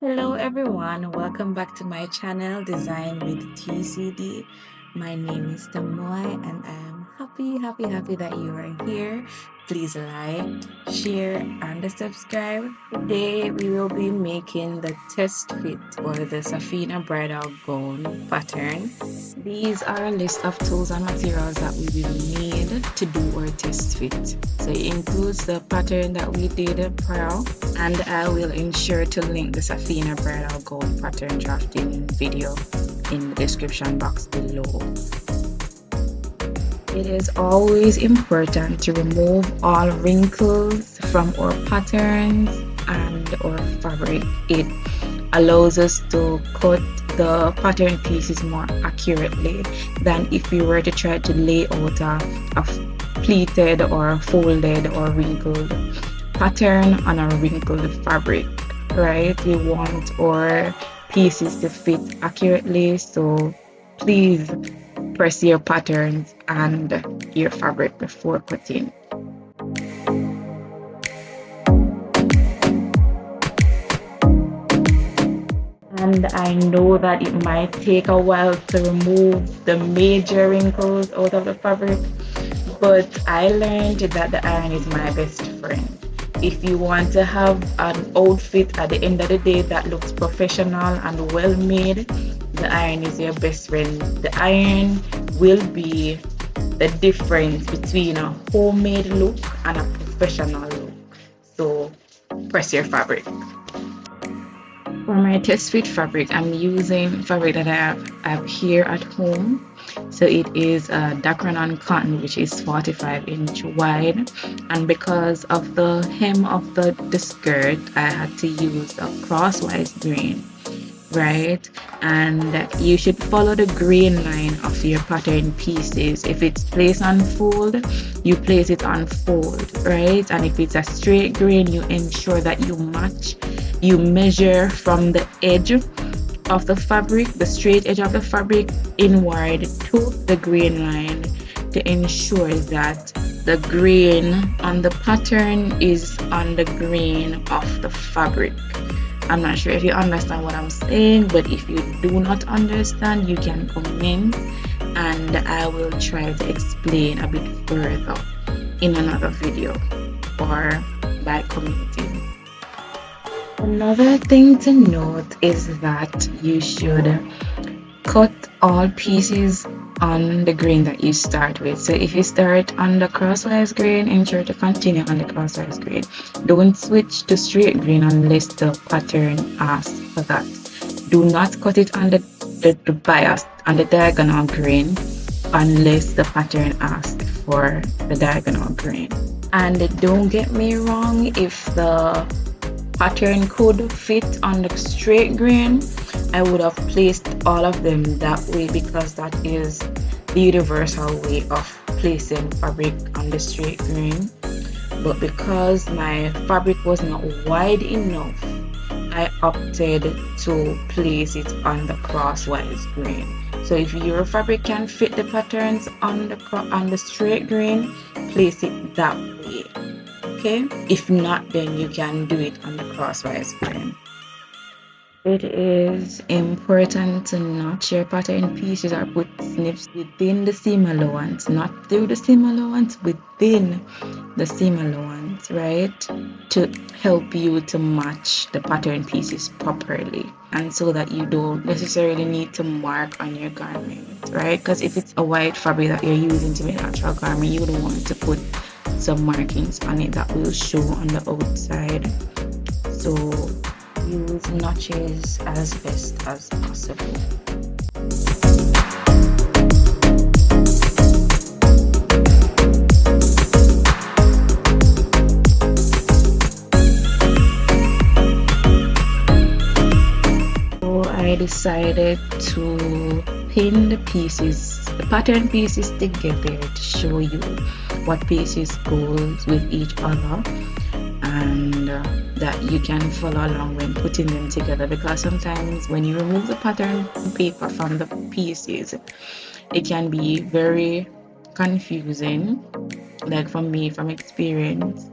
Hello everyone, welcome back to my channel Design with TCD. My name is Tamoy and I am happy that you are here. Please like, share and subscribe. Today we will be making the test fit or the Sapphina bridal gown pattern. These are a list of tools and materials that we will need to do our test fit. So it includes the pattern that we did prior, and I will ensure to link the Sapphina bridal gown pattern drafting video in the description box below. It is always important to remove all wrinkles from our patterns and our fabric. It allows us to cut the pattern pieces more accurately than if we were to try to lay out a pleated or folded or wrinkled pattern on a wrinkled fabric, right? We want our pieces to fit accurately, so please press your patterns and your fabric before cutting. And I know that it might take a while to remove the major wrinkles out of the fabric, but I learned that the iron is my best friend. If you want to have an outfit at the end of the day that looks professional and well made, the iron is your best friend. The iron will be the difference between a homemade look and a professional look. So press your fabric. For my test fit fabric, I'm using fabric that I have here at home. So it is a Dacronon cotton, which is 45-inch wide. And because of the hem of the skirt, I had to use a crosswise grain, right? And you should follow the grain line of your pattern pieces. If it's placed on fold, you place it on fold, right? And if it's a straight grain, you ensure that you measure from the edge of the fabric, the straight edge of the fabric, inward to the grain line to ensure that the grain on the pattern is on the grain of the fabric. I'm not sure if you understand what I'm saying, but if you do not understand, you can comment and I will try to explain a bit further in another video or by commenting. Another thing to note is that you should cut all pieces on the grain that you start with. So if you start on the crosswise grain, ensure to continue on the crosswise grain. Don't switch to straight grain unless the pattern asks for that. Do not cut it on the bias on the diagonal grain unless the pattern asks for the diagonal grain. And don't get me wrong, if the pattern could fit on the straight grain, I would have placed all of them that way because that is the universal way of placing fabric on the straight grain. But because my fabric was not wide enough, I opted to place it on the crosswise grain. So if your fabric can fit the patterns on the straight grain, place it that way. Okay, if not, then you can do it on the crosswise grain. It is important to notch your pattern pieces or put snips within the seam allowance, not through the seam allowance, within the seam allowance, right? To help you to match the pattern pieces properly and so that you don't necessarily need to mark on your garment, right? Because if it's a white fabric that you're using to make an actual garment, you don't want to put some markings on it that will show on the outside. So use notches as best as possible. So I decided to pin the pieces, the pattern pieces together to show you what pieces goes with each other, and that you can follow along when putting them together, because sometimes when you remove the pattern paper from the pieces, it can be very confusing, like for me from experience.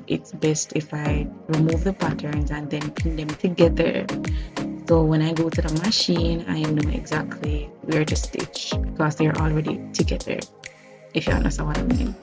it's best if I remove the patterns and then pin them together. So when I go to the machine, I know exactly where to stitch because they're already together, if you understand what I mean.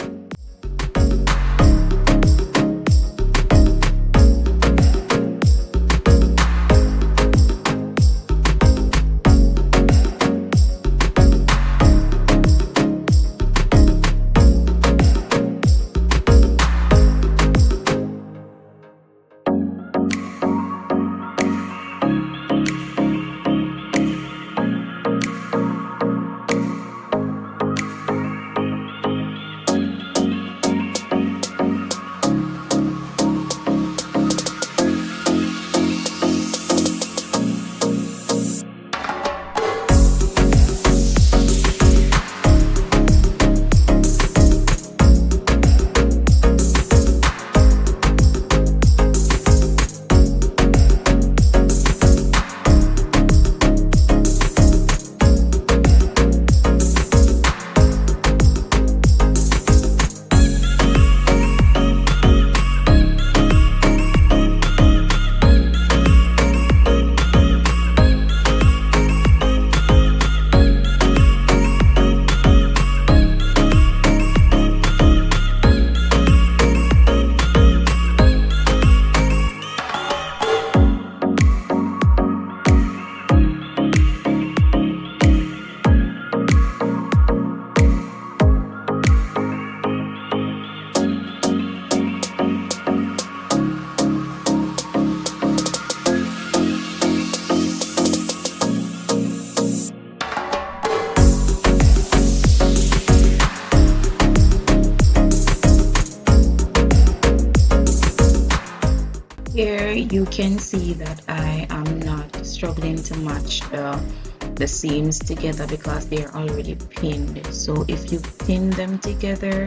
Here you can see that I am not struggling to match the seams together because they are already pinned. So if you pin them together,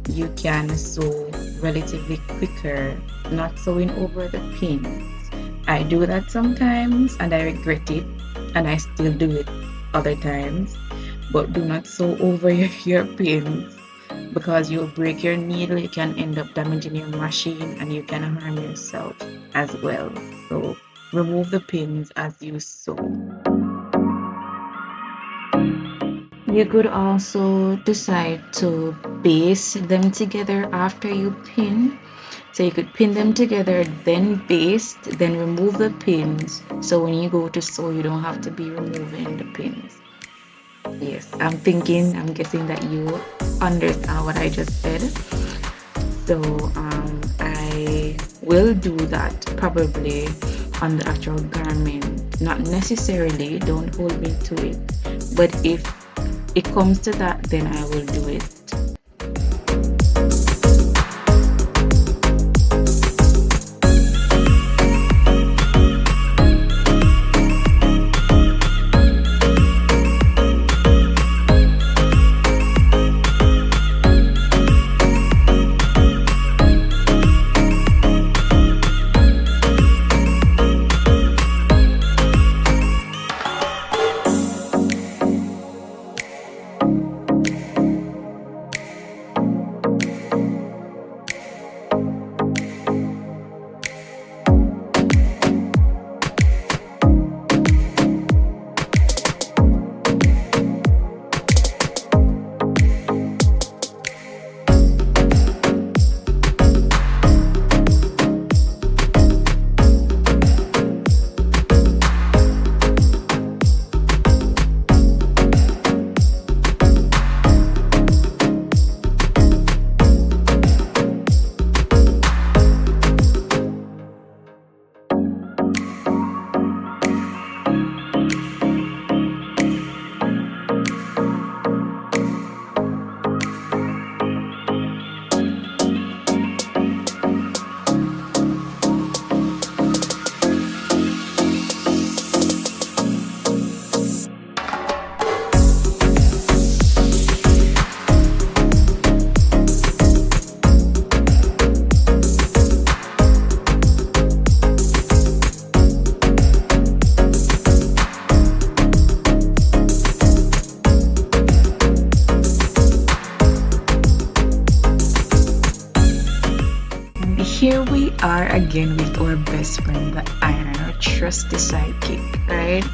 you can sew relatively quicker, not sewing over the pins. I do that sometimes and I regret it, and I still do it other times. But do not sew over your pins because you'll break your needle, you can end up damaging your machine, and you can harm yourself as well. So remove the pins as you sew. You could also decide to baste them together after you pin. So you could pin them together, then baste, then remove the pins. So when you go to sew, you don't have to be removing the pins. Yes, I'm guessing that you understand what I just said. So I will do that probably on the actual garment. Not necessarily, don't hold me to it. But if it comes to that, then I will do it. are again with our best friend, the iron, our trusty sidekick, right?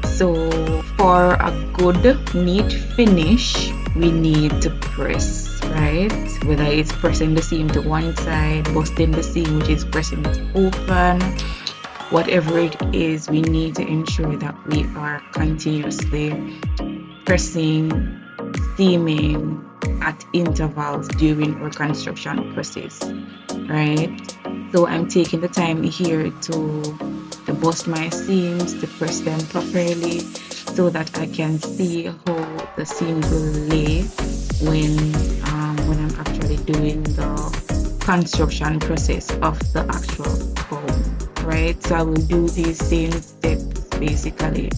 So for a good neat finish, we need to press, right? Whether it's pressing the seam to one side, busting the seam, which is pressing it open, whatever it is, we need to ensure that we are continuously pressing, steaming at intervals during our construction process, right? So I'm taking the time here to bust my seams, to press them properly so that I can see how the seams will lay when I'm actually doing the construction process of the actual gown, right? So I will do these same steps basically.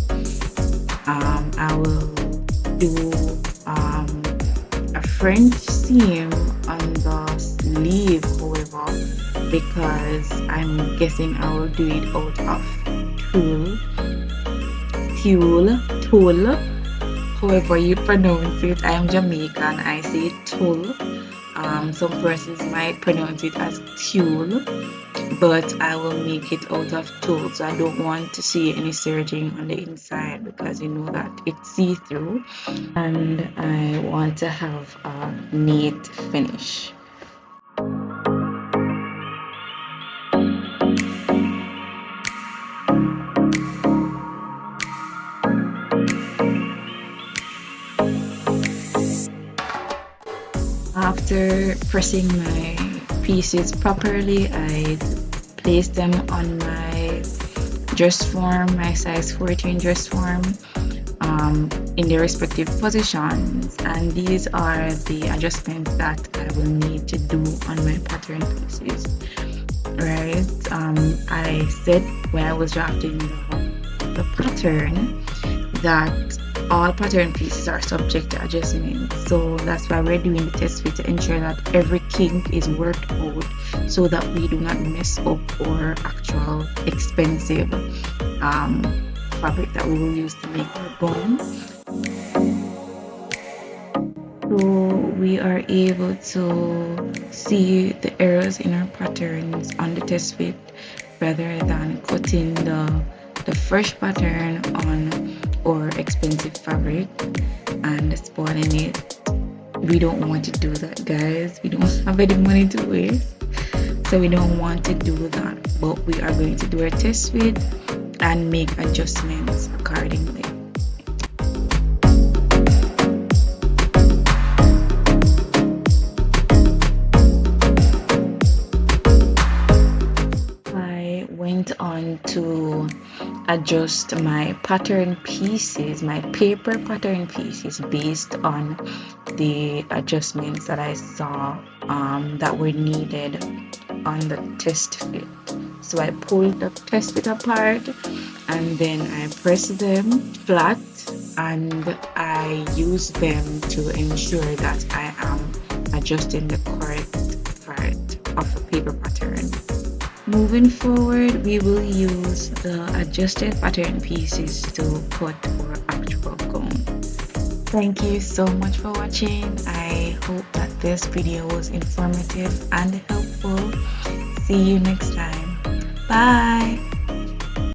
I will do a French seam on the sleeve, however, because I'm guessing I will do it out of tulle, however you pronounce it. I am Jamaican, I say tulle. Some persons might pronounce it as tulle, but I will make it out of tulle, so I don't want to see any serging on the inside because you know that it's see-through and I want to have a neat finish. After pressing my pieces properly, I place them on my dress form, my size 14 dress form, in their respective positions, and these are the adjustments that I will need to do on my pattern pieces, right? I said when I was drafting the pattern that all pattern pieces are subject to adjustment, so that's why we're doing the test fit to ensure that every kink is worked out so that we do not mess up our actual expensive fabric that we will use to make our gown. So we are able to see the errors in our patterns on the test fit rather than cutting the fresh pattern on our expensive fabric and spoiling it. We don't want to do that, guys. We don't have any money to waste, so we don't want to do that, but we are going to do our test fit and make adjustments accordingly. I went on to adjust my pattern pieces, my paper pattern pieces, based on the adjustments that I saw that were needed on the test fit. So I pulled the test fit apart and then I pressed them flat and I use them to ensure that I am adjusting the correct part of a paper pattern. Moving forward, we will use the adjusted pattern pieces to cut our actual gown. Thank you so much for watching. I hope that this video was informative and helpful. See you next time. Bye!